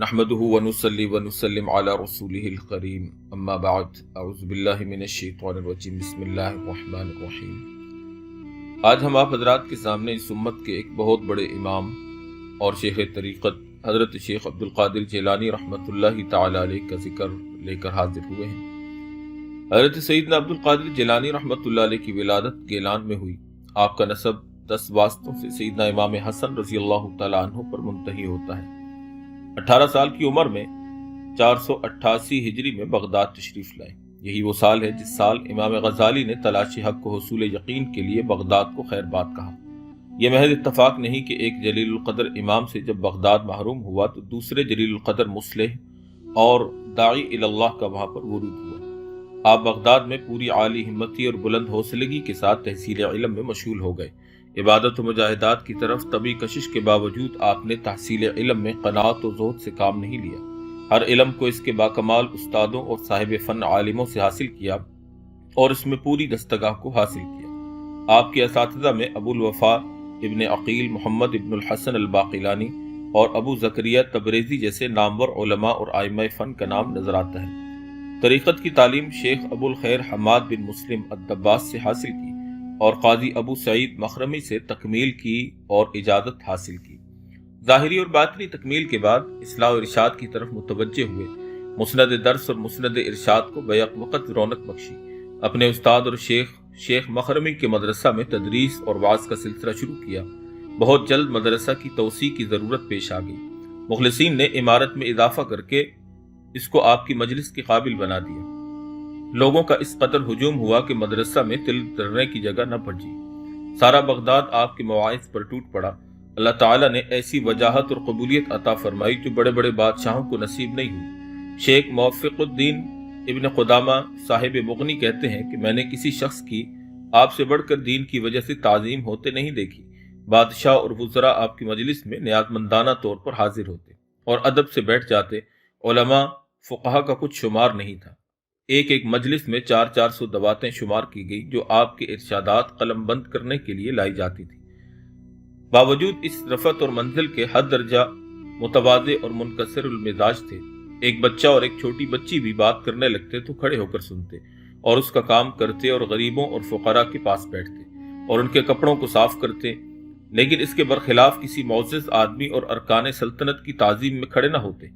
نحمده ونصلي ونسلم على رسوله الكريم اما بعد اعوذ باللہ من الشیطان الرجیم بسم اللہ الرحمن الرحیم۔ آج ہم آپ حضرات کے سامنے اس امت کے ایک بہت بڑے امام اور شیخ طریقت حضرت شیخ عبدالقادر جیلانی رحمۃ اللہ تعالی علیہ کا ذکر لے کر حاضر ہوئے ہیں۔ حضرت سیدنا عبدالقادر جیلانی رحمۃ اللہ علیہ کی ولادت گیلان میں ہوئی۔ آپ کا نسب 10 واسطوں سے سیدنا امام حسن رضی اللہ تعالیٰ عنہ پر منتہی ہوتا ہے۔ 18 سال کی عمر میں 488 ہجری میں بغداد تشریف لائے۔ یہی وہ سال ہے جس سال امام غزالی نے تلاش حق کو حصول یقین کے لیے بغداد کو خیر بات کہا۔ یہ محض اتفاق نہیں کہ ایک جلیل القدر امام سے جب بغداد محروم ہوا تو دوسرے جلیل القدر مصلح اور داعی اللہ کا وہاں پر ورود ہوا۔ آپ بغداد میں پوری عالی ہمتی اور بلند حوصلگی کے ساتھ تحصیل علم میں مشغول ہو گئے۔ عبادت و مجاہدات کی طرف طبی کشش کے باوجود آپ نے تحصیل علم میں قناعت و زہد سے کام نہیں لیا۔ ہر علم کو اس کے باکمال استادوں اور صاحب فن عالموں سے حاصل کیا اور اس میں پوری دستگاہ کو حاصل کیا۔ آپ کے اساتذہ میں ابو الوفا ابن عقیل، محمد ابن الحسن الباقلانی اور ابو زکریا تبریزی جیسے نامور علماء اور ائمہ فن کا نام نظر آتا ہے۔ طریقت کی تعلیم شیخ ابو الخیر حماد بن مسلم الدباس سے حاصل کی اور قاضی ابو سعید مخرمی سے تکمیل کی اور اجازت حاصل کی۔ ظاہری اور باطنی تکمیل کے بعد اصلاح و ارشاد کی طرف متوجہ ہوئے۔ مسند درس اور مسند ارشاد کو بیک وقت رونق بخشی۔ اپنے استاد اور شیخ مخرمی کے مدرسہ میں تدریس اور وعظ کا سلسلہ شروع کیا۔ بہت جلد مدرسہ کی توسیع کی ضرورت پیش آ گئی۔ مخلصین نے عمارت میں اضافہ کر کے اس کو آپ کی مجلس کے قابل بنا دیا۔ لوگوں کا اس قدر ہجوم ہوا کہ مدرسہ میں تل دھرنے کی جگہ نہ بچی۔ سارا بغداد آپ کے مواعظ پر ٹوٹ پڑا۔ اللہ تعالیٰ نے ایسی وجاہت اور قبولیت عطا فرمائی جو بڑے بڑے بادشاہوں کو نصیب نہیں ہوئی۔ شیخ موفق الدین ابن قدامہ صاحب مغنی کہتے ہیں کہ میں نے کسی شخص کی آپ سے بڑھ کر دین کی وجہ سے تعظیم ہوتے نہیں دیکھی۔ بادشاہ اور وزراء آپ کی مجلس میں نیازمندانہ طور پر حاضر ہوتے اور ادب سے بیٹھ جاتے۔ علماء فقہا کا کچھ شمار نہیں تھا۔ ایک مجلس میں 400 دواتیں شمار کی گئی جو آپ کے ارشادات قلم بند کرنے کے لیے لائی جاتی تھی۔ باوجود اس رفعت اور منزل کے حد درجہ متواضع اور منکسر المزاج تھے۔ ایک بچہ اور ایک چھوٹی بچی بھی بات کرنے لگتے تو کھڑے ہو کر سنتے اور اس کا کام کرتے اور غریبوں اور فقراء کے پاس بیٹھتے اور ان کے کپڑوں کو صاف کرتے، لیکن اس کے برخلاف کسی معزز آدمی اور ارکان سلطنت کی تعظیم میں کھڑے نہ ہوتے۔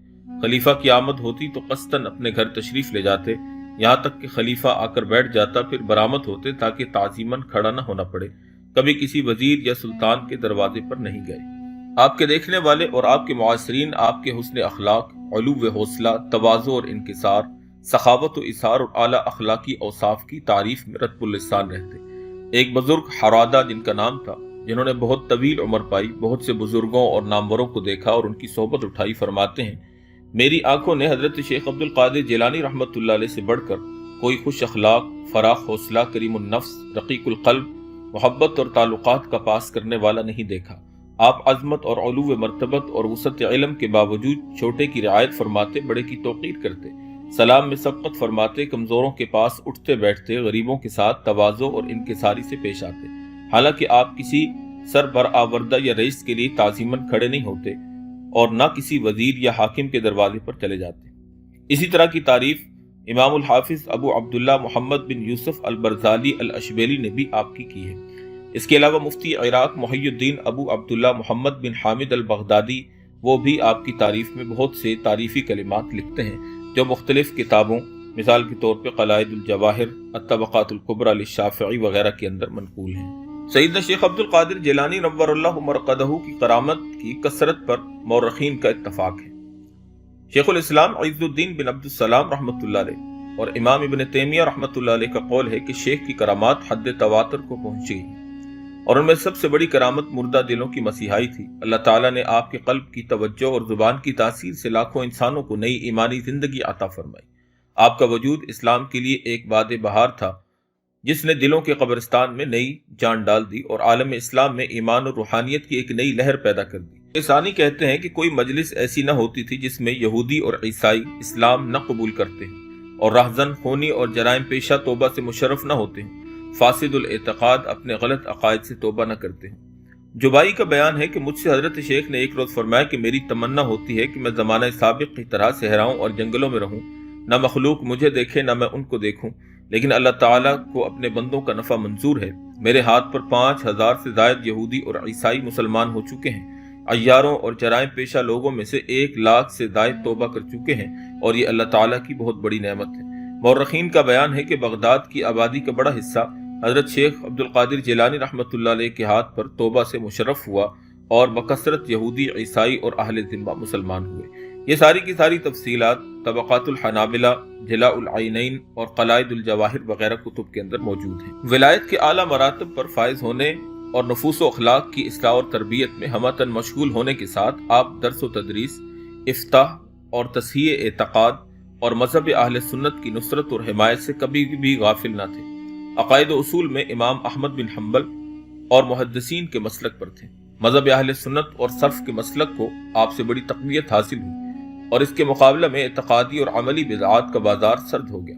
خلیفہ کی آمد ہوتی تو قصداً اپنے گھر تشریف لے جاتے، یہاں تک کہ خلیفہ آ کر بیٹھ جاتا پھر برآمد ہوتے تاکہ تعظیماً کھڑا نہ ہونا پڑے۔ کبھی کسی وزیر یا سلطان کے دروازے پر نہیں گئے۔ آپ کے دیکھنے والے اور آپ کے معاصرین آپ کے حسن اخلاق، علو حوصلہ، تواضع اور انکسار، سخاوت و اثار اور اعلیٰ اخلاقی اوصاف کی تعریف میں رطب اللسان رہتے۔ ایک بزرگ حرادہ جن کا نام تھا، جنہوں نے بہت طویل عمر پائی، بہت سے بزرگوں اور ناموروں کو دیکھا اور ان کی صحبت اٹھائی، فرماتے ہیں میری آنکھوں نے حضرت شیخ عبدالقادر جیلانی رحمۃ اللہ علیہ سے بڑھ کر کوئی خوش اخلاق، فراخ حوصلہ، کریم النفس، رقیق القلب، محبت اور تعلقات کا پاس کرنے والا نہیں دیکھا۔ آپ عظمت اور علو مرتبت اور وسعت علم کے باوجود چھوٹے کی رعایت فرماتے، بڑے کی توقیر کرتے، سلام میں سبقت فرماتے، کمزوروں کے پاس اٹھتے بیٹھتے، غریبوں کے ساتھ تواضع اور انکساری سے پیش آتے۔ حالانکہ آپ کسی سربرآوردہ یا رئیس کے لیے تعظیماً کھڑے نہیں ہوتے اور نہ کسی وزیر یا حاکم کے دروازے پر چلے جاتے۔ اسی طرح کی تعریف امام الحافظ ابو عبداللہ محمد بن یوسف البرزالی الاشبیلی نے بھی آپ کی ہے۔ اس کے علاوہ مفتی عراق محی الدین ابو عبداللہ محمد بن حامد البغدادی، وہ بھی آپ کی تعریف میں بہت سے تعریفی کلمات لکھتے ہیں جو مختلف کتابوں، مثال کے طور پہ قلائد الجواہر، الطبقات الکبریٰ للشافعی وغیرہ کے اندر منقول ہیں۔ سیدنا شیخ عبدالقادر جیلانی نور اللہ مرقدہ کی کرامت کی کثرت پر مورخین کا اتفاق ہے۔ شیخ الاسلام عز الدین بن عبد السلام رحمۃ اللہ علیہ اور امام ابن تیمیہ رحمۃ اللہ علیہ کا قول ہے کہ شیخ کی کرامات حد تواتر کو پہنچ گئی ہیں اور ان میں سب سے بڑی کرامت مردہ دلوں کی مسیحائی تھی۔ اللہ تعالیٰ نے آپ کے قلب کی توجہ اور زبان کی تاثیر سے لاکھوں انسانوں کو نئی ایمانی زندگی عطا فرمائی۔ آپ کا وجود اسلام کے لیے ایک باد بہار تھا جس نے دلوں کے قبرستان میں نئی جان ڈال دی اور عالم اسلام میں ایمان اور روحانیت کی ایک نئی لہر پیدا کر دی۔ ثانی کہتے ہیں کہ کوئی مجلس ایسی نہ ہوتی تھی جس میں یہودی اور عیسائی اسلام نہ قبول کرتے ہیں اور راہزن، خونی اور جرائم پیشہ توبہ سے مشرف نہ ہوتے ہیں، فاسد الاعتقاد اپنے غلط عقائد سے توبہ نہ کرتے ہیں۔ جبائی کا بیان ہے کہ مجھ سے حضرت شیخ نے ایک روز فرمایا کہ میری تمنا ہوتی ہے کہ میں زمانہ سابق کی طرح صحراؤں اور جنگلوں میں رہوں، نہ مخلوق مجھے دیکھے نہ میں ان کو دیکھوں، لیکن اللہ تعالیٰ کو اپنے بندوں کا نفع منظور ہے۔ میرے ہاتھ پر 5000 سے زائد یہودی اور عیسائی مسلمان ہو چکے ہیں، عیاروں اور جرائم پیشہ لوگوں میں سے 1 لاکھ سے زائد توبہ کر چکے ہیں، اور یہ اللہ تعالیٰ کی بہت بڑی نعمت ہے۔ مورخین کا بیان ہے کہ بغداد کی آبادی کا بڑا حصہ حضرت شیخ عبد القادر جیلانی رحمۃ اللہ علیہ کے ہاتھ پر توبہ سے مشرف ہوا، اور بکثرت یہودی، عیسائی اور اہل ذمہ مسلمان ہوئے۔ یہ ساری کی ساری تفصیلات طبقات الحنابلہ، جلاء العینین اور قلائد الجواہر وغیرہ کتب کے اندر موجود ہیں۔ ولایت کے اعلیٰ مراتب پر فائز ہونے اور نفوس و اخلاق کی اصلاح اور تربیت میں ہمتاً مشغول ہونے کے ساتھ آپ درس و تدریس، افتاح اور تصحیح اعتقاد اور مذہب اہل سنت کی نصرت اور حمایت سے کبھی بھی غافل نہ تھے۔ عقائد و اصول میں امام احمد بن حنبل اور محدثین کے مسلک پر تھے۔ مذہب اہل سنت اور صرف کے مسلک کو آپ سے بڑی تقویت حاصل ہوئی، اور اس کے مقابلہ میں اعتقادی اور عملی بدعات کا بازار سرد ہو گیا۔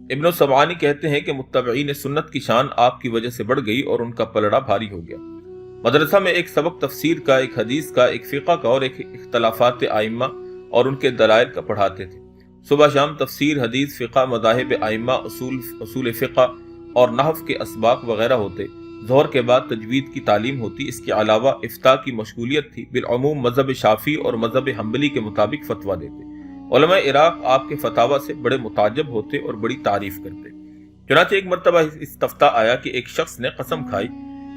ابن سمعانی کہتے ہیں کہ متبعین سنت کی شان آپ کی وجہ سے بڑھ گئی اور ان کا پلڑا بھاری ہو گیا۔ مدرسہ میں ایک سبق تفسیر کا، ایک حدیث کا، ایک فقہ کا اور ایک اختلافات ائمہ اور ان کے دلائل کا پڑھاتے تھے۔ صبح شام تفسیر، حدیث، فقہ، مذاہب ائمہ، اصول فقہ اور نحو کے اسباق وغیرہ ہوتے۔ ظہر کے بعد تجوید کی تعلیم ہوتی۔ اس کے علاوہ افتاء کی مشغولیت تھی۔ بالعموم مذہب شافعی اور مذہب حنبلی کے مطابق فتویٰ دیتے۔ علماء عراق آپ کے فتاوی سے بڑے متعجب ہوتے اور بڑی تعریف کرتے۔ چنانچہ ایک مرتبہ استفتاء آیا کہ ایک شخص نے قسم کھائی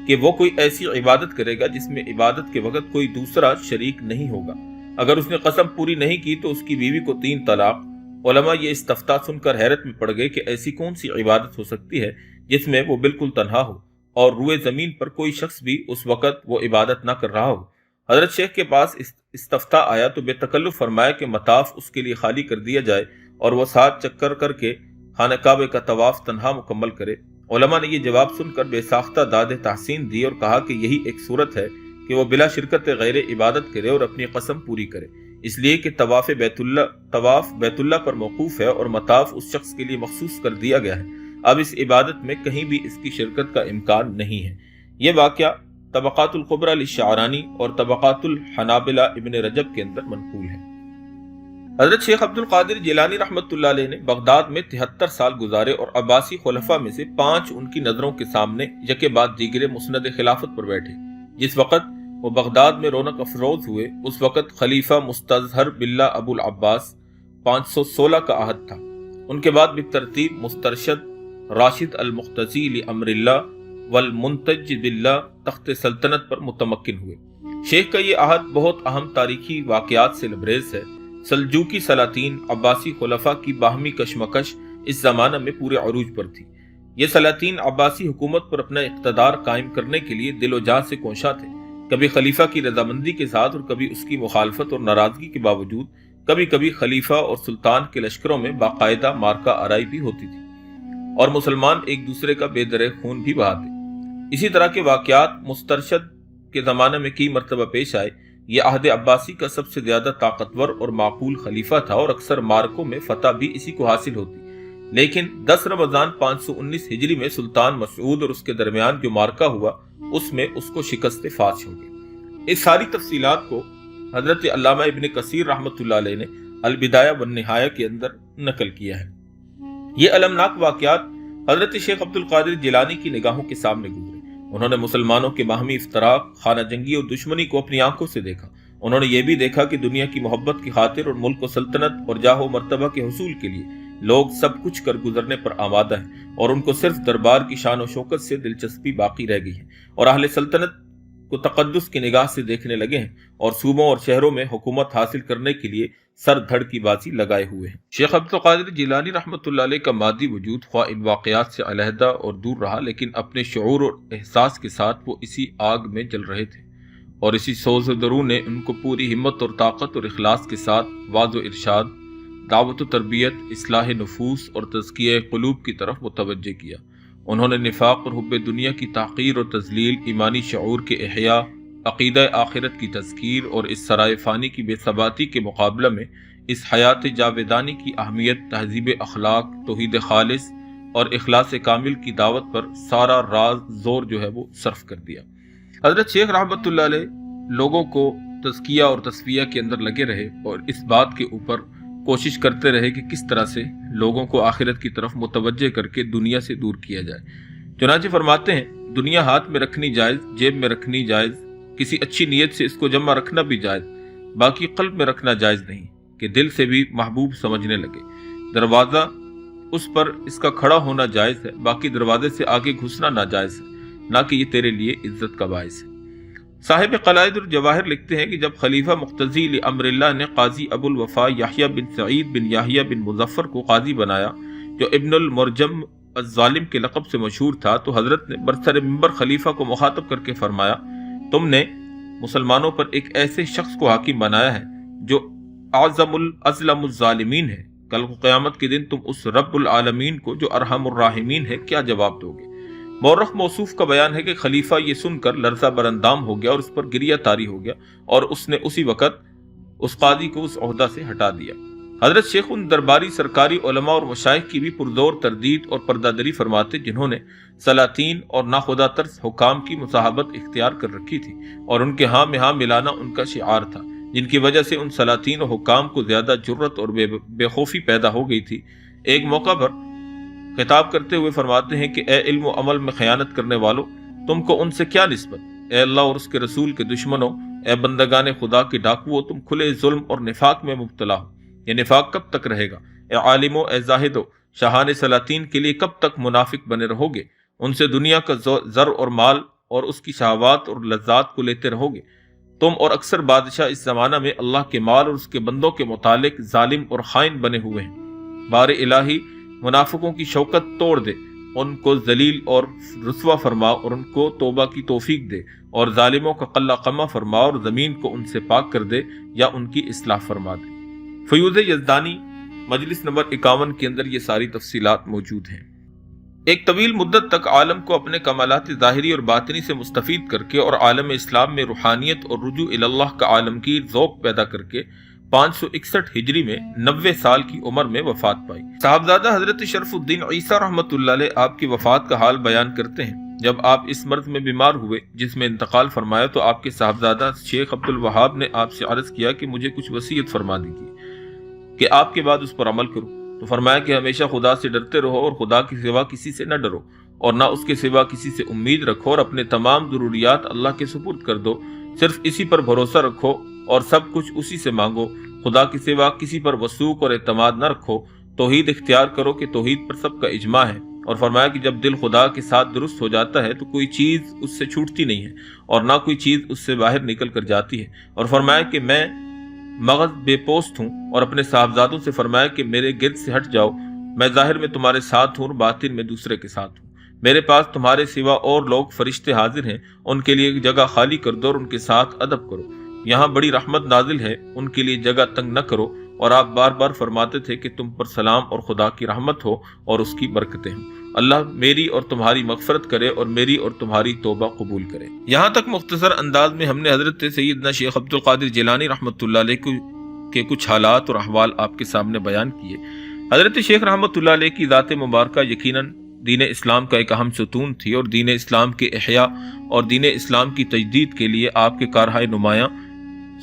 کہ وہ کوئی ایسی عبادت کرے گا جس میں عبادت کے وقت کوئی دوسرا شریک نہیں ہوگا۔ اگر اس نے قسم پوری نہیں کی تو اس کی بیوی کو 3 طلاق۔ علماء یہ استفتاء سن کر حیرت میں پڑ گئے کہ ایسی کون سی عبادت ہو سکتی ہے جس میں وہ بالکل تنہا ہو اور روئے زمین پر کوئی شخص بھی اس وقت وہ عبادت نہ کر رہا ہو۔ حضرت شیخ کے پاس استفتاء آیا تو بے تکلف فرمایا کہ مطاف اس کے لیے خالی کر دیا جائے اور وہ 7 چکر کر کے خانہ کعبہ کا طواف تنہا مکمل کرے۔ علماء نے یہ جواب سن کر بے ساختہ داد تحسین دی اور کہا کہ یہی ایک صورت ہے کہ وہ بلا شرکت غیر عبادت کرے اور اپنی قسم پوری کرے، اس لیے کہ طواف بیت اللہ پر موقوف ہے اور مطاف اس شخص کے لیے مخصوص کر دیا گیا ہے۔ اب اس عبادت میں کہیں بھی اس کی شرکت کا امکان نہیں ہے۔ یہ واقعہ طبقات الکبریٰ للشعرانی اور طبقات الحنابلہ ابن رجب کے اندر منقول ہے۔ حضرت شیخ عبد القادر جیلانی رحمۃ اللہ علیہ نے بغداد میں 73 سال گزارے اور عباسی خلفاء میں سے 5 ان کی نظروں کے سامنے یکے بعد دیگرے مسند خلافت پر بیٹھے۔ جس وقت وہ بغداد میں رونق افروز ہوئے اس وقت خلیفہ مستظہر باللہ ابو العباس 516 کا عہد تھا۔ ان کے بعد بالترتیب مسترشد راشد المقتضی لامر اللہ والمنتج باللہ تخت سلطنت پر متمکن ہوئے۔ شیخ کا یہ عہد بہت اہم تاریخی واقعات سے لبریز ہے۔ سلجوقی سلاطین، عباسی خلفاء کی باہمی کشمکش اس زمانہ میں پورے عروج پر تھی۔ یہ سلاطین عباسی حکومت پر اپنا اقتدار قائم کرنے کے لیے دل و جان سے کوشاں تھے، کبھی خلیفہ کی رضامندی کے ساتھ اور کبھی اس کی مخالفت اور ناراضگی کے باوجود، کبھی کبھی خلیفہ اور سلطان کے لشکروں میں باقاعدہ مارکہ آرائی بھی ہوتی تھی اور مسلمان ایک دوسرے کا بے درے خون بھی بہاتے۔ اسی طرح کے واقعات مسترشد کے زمانے میں کئی مرتبہ پیش آئے۔ یہ عہد عباسی کا سب سے زیادہ طاقتور اور معقول خلیفہ تھا اور اکثر مارکوں میں فتح بھی اسی کو حاصل ہوتی، لیکن 10 رمضان 519 ہجری میں سلطان مسعود اور اس کے درمیان جو مارکہ ہوا اس میں اس کو شکست فاش ہو گئی۔ اس ساری تفصیلات کو حضرت علامہ ابن کثیر رحمۃ اللہ علیہ نے البدایہ والنہایہ کے اندر نقل کیا ہے۔ یہ المناک واقعات حضرت شیخ عبد القادر جیلانی کی نگاہوں کے سامنے گزرے۔ انہوں نے مسلمانوں کے باہمی افتراق، خانہ جنگی اور دشمنی کو اپنی آنکھوں سے دیکھا۔ انہوں نے یہ بھی دیکھا کہ دنیا کی محبت کی خاطر اور ملک و سلطنت اور جاہ و مرتبہ کے حصول کے لیے لوگ سب کچھ کر گزرنے پر آمادہ ہیں، اور ان کو صرف دربار کی شان و شوکت سے دلچسپی باقی رہ گئی ہے، اور اہل سلطنت کو تقدس کی نگاہ سے دیکھنے لگے ہیں اور صوبوں اور شہروں میں حکومت حاصل کرنے کے لیے سر دھڑ کی بازی لگائے ہوئے ہیں۔ شیخ عبد القادر جیلانی رحمۃ اللہ علیہ کا مادی وجود خواہ ان واقعات سے علیحدہ اور دور رہا، لیکن اپنے شعور اور احساس کے ساتھ وہ اسی آگ میں جل رہے تھے، اور اسی سوز و درون نے ان کو پوری ہمت اور طاقت اور اخلاص کے ساتھ وعظ و ارشاد، دعوت و تربیت، اصلاح نفوس اور تزکیہ قلوب کی طرف متوجہ کیا۔ انہوں نے نفاق اور حب دنیا کی تحقیر اور تذلیل، ایمانی شعور کے احیاء، عقیدہ آخرت کی تذکیر اور اس سرائے فانی کی بے ثباتی کے مقابلہ میں اس حیات جاویدانی کی اہمیت، تہذیب اخلاق، توحید خالص اور اخلاص کامل کی دعوت پر سارا راز زور جو ہے وہ صرف کر دیا۔ حضرت شیخ رحمۃ اللہ علیہ لوگوں کو تزکیہ اور تصفیہ کے اندر لگے رہے اور اس بات کے اوپر کوشش کرتے رہے کہ کس طرح سے لوگوں کو آخرت کی طرف متوجہ کر کے دنیا سے دور کیا جائے۔ چنانچہ فرماتے ہیں دنیا ہاتھ میں رکھنی جائز، جیب میں رکھنی جائز، کسی اچھی نیت سے اس کو جمع رکھنا بھی جائز، باقی قلب میں رکھنا جائز نہیں کہ دل سے بھی محبوب سمجھنے لگے۔ دروازہ اس پر اس کا کھڑا ہونا جائز ہے، باقی دروازے سے آگے گھسنا ناجائز ہے، نہ کہ یہ تیرے لیے عزت کا باعث ہے۔ صاحب قلائد الجواہر لکھتے ہیں کہ جب خلیفہ مقتضی لامر اللہ نے قاضی ابو الوفا یحییٰ بن سعید بن یحییٰ بن مظفر کو قاضی بنایا جو ابن المرجم الظالم کے لقب سے مشہور تھا، تو حضرت نے برسر منبر خلیفہ کو مخاطب کر کے فرمایا تم نے مسلمانوں پر ایک ایسے شخص کو حاکم بنایا ہے جو اعظم الازلم الظالمین ہے، کل قیامت کے دن تم اس رب العالمین کو جو ارحم الراحمین ہے کیا جواب دو گے؟ مورخ موصوف کا بیان ہے کہ خلیفہ یہ سن کر لرزہ براندام ہو گیا اور اس پر گریہ طاری ہو گیا اور اس نے اسی وقت اس قاضی کو اس عہدہ سے ہٹا دیا۔ حضرت شیخ ان درباری سرکاری علماء اور مشائخ کی بھی پرزور تردید اور پردہ دری فرماتے جنہوں نے سلاطین اور ناخدا ترس حکام کی مصاحبت اختیار کر رکھی تھی اور ان کے ہاں میں ہاں ملانا ان کا شعار تھا، جن کی وجہ سے ان سلاطین و حکام کو زیادہ جرت اور بے خوفی پیدا ہو گئی تھی۔ ایک موقع پر خطاب کرتے ہوئے فرماتے ہیں کہ اے علم و عمل میں خیانت کرنے والو، تم کو ان سے کیا نسبت؟ اے اللہ اور اس کے رسول کے دشمنوں، اے بندگان خدا کے ڈاکوؤ، تم کھلے ظلم اور نفاق میں مبتلا ہو۔ یہ نفاق کب تک رہے گا؟ اے عالمو، اے زاہدو، شاہان سلاطین کے لیے کب تک منافق بنے رہو گے؟ ان سے دنیا کا زر اور مال اور اس کی شہوات اور لذات کو لیتے رہو گے۔ تم اور اکثر بادشاہ اس زمانہ میں اللہ کے مال اور اس کے بندوں کے متعلق ظالم اور خائن بنے ہوئے ہیں۔ بار الہی منافقوں کی شوکت توڑ دے، ان کو ذلیل اور رسوا فرما اور ان کو توبہ کی توفیق دے، اور ظالموں کا قلہ قمہ فرما اور زمین کو ان سے پاک کر دے یا ان کی اصلاح فرما دے۔ فیوض یزدانی مجلس نمبر 51 کے اندر یہ ساری تفصیلات موجود ہیں۔ ایک طویل مدت تک عالم کو اپنے کمالات ظاہری اور باطنی سے مستفید کر کے اور عالم اسلام میں روحانیت اور رجوع اللہ کا عالمگیر ذوق پیدا کر کے 561 ہجری میں 90 سال کی عمر میں وفات پائی۔ صاحبزادہ حضرت شرف الدین عیسیٰ رحمۃ اللہ علیہ آپ کی وفات کا حال بیان کرتے ہیں۔ جب آپ اس مرض میں بیمار ہوئے جس میں انتقال فرمایا تو آپ کے صاحبزادہ شیخ عبد الوہاب نے آپ سے عرض کیا کہ مجھے کچھ وصیت فرما دیجیے کہ آپ کے بعد اس پر عمل کروں۔ تو فرمایا کہ ہمیشہ خدا سے ڈرتے رہو اور خدا کے سوا کسی سے نہ ڈرو اور نہ اس کے سوا کسی سے امید رکھو، اور اپنے تمام ضروریات اللہ کے سپرد کر دو، صرف اسی پر بھروسہ رکھو اور سب کچھ اسی سے مانگو، خدا کے سوا کسی پر وثوق اور اعتماد نہ رکھو، توحید اختیار کرو کہ توحید پر سب کا اجماع ہے۔ اور فرمایا کہ جب دل خدا کے ساتھ درست ہو جاتا ہے تو کوئی چیز اس سے چھوٹتی نہیں ہے اور نہ کوئی چیز اس سے باہر نکل کر جاتی ہے۔ اور فرمایا کہ میں مغز بے پوست ہوں، اور اپنے صاحبزادوں سے فرمایا کہ میرے گرد سے ہٹ جاؤ، میں ظاہر میں تمہارے ساتھ ہوں اور باطن میں دوسرے کے ساتھ ہوں۔ میرے پاس تمہارے سوا اور لوگ فرشتے حاضر ہیں، ان کے لیے ایک جگہ خالی کر دو اور ان کے ساتھ ادب کرو، یہاں بڑی رحمت نازل ہے، ان کے لیے جگہ تنگ نہ کرو۔ اور آپ بار بار فرماتے تھے کہ تم پر سلام اور خدا کی رحمت ہو اور اس کی برکتیں ہوں، اللہ میری اور تمہاری مغفرت کرے اور میری اور تمہاری توبہ قبول کرے۔ یہاں تک مختصر انداز میں ہم نے حضرت سیدنا شیخ عبد القادر جیلانی رحمۃ اللہ علیہ کے کچھ حالات اور احوال آپ کے سامنے بیان کیے۔ حضرت شیخ رحمۃ اللہ علیہ کی ذات مبارکہ یقیناً دین اسلام کا ایک اہم ستون تھی اور دین اسلام کے احیاء اور دین اسلام کی تجدید کے لیے آپ کے کارہائے نمایاں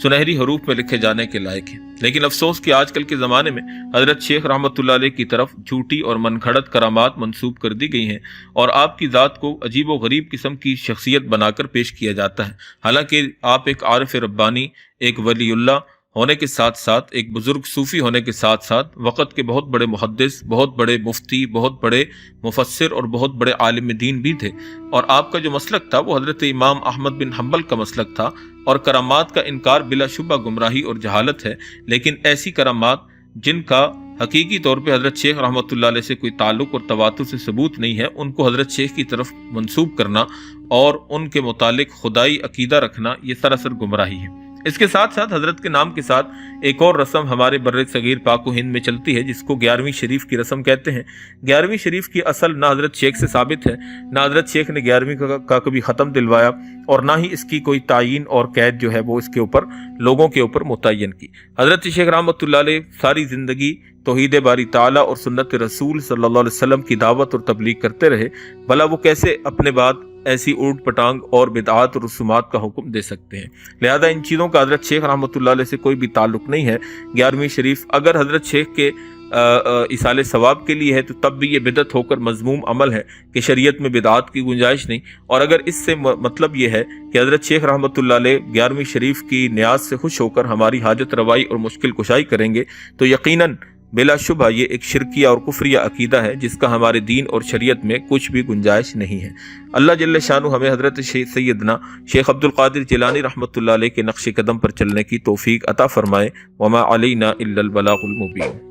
سنہری حروف میں لکھے جانے کے لائق ہیں۔ لیکن افسوس کہ آج کل کے زمانے میں حضرت شیخ رحمۃ اللہ علیہ کی طرف جھوٹی اور من گھڑت کرامات منسوب کر دی گئی ہیں اور آپ کی ذات کو عجیب و غریب قسم کی شخصیت بنا کر پیش کیا جاتا ہے، حالانکہ آپ ایک عارف ربانی، ایک ولی اللہ ہونے کے ساتھ ساتھ، ایک بزرگ صوفی ہونے کے ساتھ ساتھ وقت کے بہت بڑے محدث، بہت بڑے مفتی، بہت بڑے مفسر اور بہت بڑے عالم دین بھی تھے، اور آپ کا جو مسلک تھا وہ حضرت امام احمد بن حنبل کا مسلک تھا۔ اور کرامات کا انکار بلا شبہ گمراہی اور جہالت ہے، لیکن ایسی کرامات جن کا حقیقی طور پہ حضرت شیخ رحمۃ اللہ علیہ سے کوئی تعلق اور تواتر سے ثبوت نہیں ہے، ان کو حضرت شیخ کی طرف منسوب کرنا اور ان کے متعلق خدائی عقیدہ رکھنا یہ سراسر گمراہی ہے۔ اس کے ساتھ ساتھ حضرت کے نام کے ساتھ ایک اور رسم ہمارے بر صغیر پاک و ہند میں چلتی ہے جس کو 11ویں شریف کی رسم کہتے ہیں۔ 11ویں شریف کی اصل نہ حضرت شیخ سے ثابت ہے، نہ حضرت شیخ نے 11ویں کا کبھی ختم دلوایا، اور نہ ہی اس کی کوئی تعین اور قید جو ہے وہ اس کے اوپر لوگوں کے اوپر متعین کی۔ حضرت شیخ رحمۃ اللہ علیہ ساری زندگی توحید باری تعالیٰ اور سنت رسول صلی اللہ علیہ وسلم کی دعوت اور تبلیغ کرتے رہے، بھلا وہ کیسے اپنے بعد ایسی اوٹ پٹانگ اور بدعات اور رسومات کا حکم دے سکتے ہیں۔ لہذا ان چیزوں کا حضرت شیخ رحمۃ اللہ علیہ سے کوئی بھی تعلق نہیں ہے۔ 11ویں شریف اگر حضرت شیخ کے ایصال ثواب کے لیے ہے تو تب بھی یہ بدعت ہو کر مذموم عمل ہے کہ شریعت میں بدعات کی گنجائش نہیں، اور اگر اس سے مطلب یہ ہے کہ حضرت شیخ رحمۃ اللہ علیہ 11ویں شریف کی نیاز سے خوش ہو کر ہماری حاجت روائی اور مشکل کشائی کریں گے تو یقیناً بلا شبہ یہ ایک شرکیہ اور کفریہ عقیدہ ہے جس کا ہمارے دین اور شریعت میں کچھ بھی گنجائش نہیں ہے۔ اللہ جل شانہ ہمیں حضرت سیدنا شیخ عبد القادر جیلانی رحمۃ اللہ علیہ کے نقش قدم پر چلنے کی توفیق عطا فرمائے۔ وما علینا الا البلاغ المبین۔